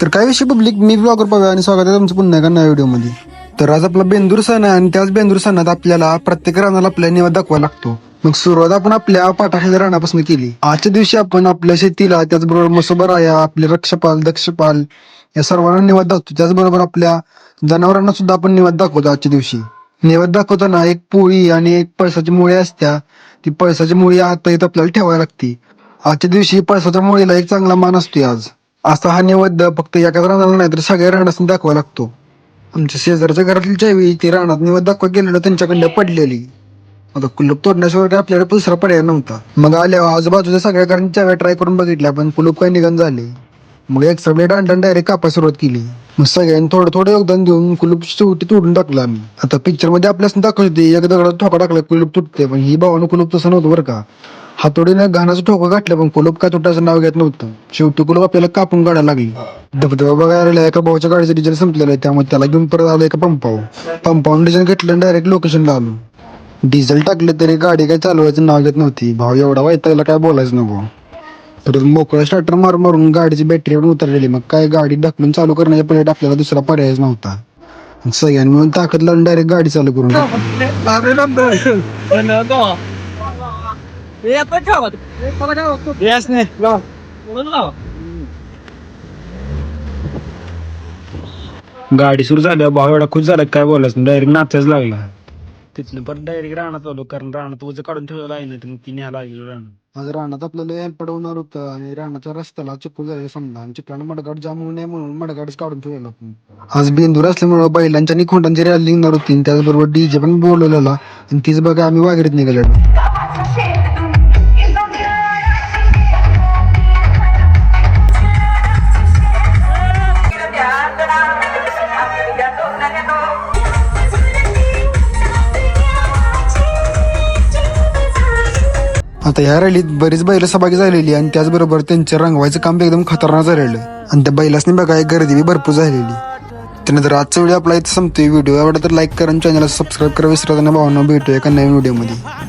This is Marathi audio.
तर काय विषय पब्लिक, मी ब्लॉगर पाहूया आणि स्वागत आहे तुमचं पुन्हा एका नव्या व्हिडिओमध्ये. तर आज आपला बेंदूर सण आहे आणि त्याच बेंदूर सणात आपल्याला प्रत्येक रानाला आपल्या निवाद दाखवावा लागतो. मग सुरुवात आपण आपल्या पाठाखाली रानापासून केली. आजच्या दिवशी आपण आपल्या शेतीला, त्याचबरोबर मसोबराया, आपले रक्षपाल, दक्षपाल या सर्वांना निवाद दाखवतो. त्याचबरोबर आपल्या जनावरांना सुद्धा आपण निवाद दाखवतो. आजच्या दिवशी निवाद दाखवताना एक पोळी आणि एक पळसाची मुळी असत्या. ती पळसाची मुळी आता इथं आपल्याला ठेवायला लागते. आजच्या दिवशी पळसाच्या मुळीला एक चांगला मान असतो. आज असा हा नैवेद्य फक्त एकाच रानाला नाही तर सगळ्या रानासून दाखवावा लागतो. आमच्या शेजारच्या घरातील चावी ती रानात निवाद दाखवा गेलेलं त्यांच्याकडे पडलेली. आता कुलूप तोडण्याशिवाय काय आपल्याकडे दुसरा पर्याय नव्हता. मग आल्यावर आजूबाजूच्या सगळ्या घरांच्या चाव्या ट्राय करून बघितल्या पण कुलूप काही निघन झाले. मग एक सगळे दांडन डायरेक्ट कापायला सुरुवात केली. मग सगळ्यांनी थोडं थोडं योगदान देऊन कुलूप शेवटी तोडून टाकलं आम्ही. आता पिक्चर मध्ये आपल्याला दाखवत होते एक दगडात ठोका टाकला कुलूप तुटते, पण ही भावानं कुलूप तसं नव्हतं बरं का. हातोडीने घाणाचं ठोकं घातलं पण कुलूप काय तुटायचं नाव घेत नव्हतं. शेवटी कुलूप आपल्याला कापून काढायला लागली. धबधबा बघायला एका भावाच्या गाडीचं डिझेल संपलेलं आहे, त्यामुळे त्याला घेऊन परत आलो एका पंपावून डिझेल घेतलं डायरेक्ट लोकेशनला आलो. डिझेल टाकले तरी गाडी काय चालवायचं नाव घेत नव्हती. भाव एवढा वैतागला काय बोलायचं नको. परत मोकळा स्टार्टर मारून गाडीची बॅटरी पण उतरलेली. मग काय गाडी ढकलून चालू करण्याच्या पहिले आपल्याला दुसरा पर्यायच नव्हता. सगळ्यांनी मिळून ताकद लावून डायरेक्ट गाडी चालू करून गाडी सुरू झाल्या. भाव एवढा खुश झाला काय बोलायचं, डायरेक्ट नाचायच लागला. तिथनं पण डायरेक्ट रानात आलो, कारण रानात उजं काढून ठेवलेलं आहे ना, ती न्यायला लागली रानात. आज रानात आपल्याला पडवणार होतं आणि रानाच्या रस्त्याला चिखल झाले समजा, आणि चिखलानं मडगाड जाम होऊ नये म्हणून मडगाडच काढून ठेवलेला. आज बेंदूर असल्यामुळे बैलांच्या आणि खोंडांची रॅली निघणार होती. त्याचबरोबर डीजे पण बोलवलेला आणि तीच बघा आम्ही वाघरीत निघालेलो. आता या रॅलीत बरीच बैल सहभागी झालेली आणि त्याचबरोबर त्यांचे रंगवायचं काम एकदम खतरनाक झालेलं आणि त्या बैलासनी बघा गर्दी बी भरपूर झालेली. त्यानंतर आजचा व्हिडिओ आपला इथं संपतोय. व्हिडिओ आवडला तर लाईक करा आणि चॅनलला सबस्क्राईब करा विसरता नाही. भावना भेटूया एका नवीन व्हिडिओमध्ये.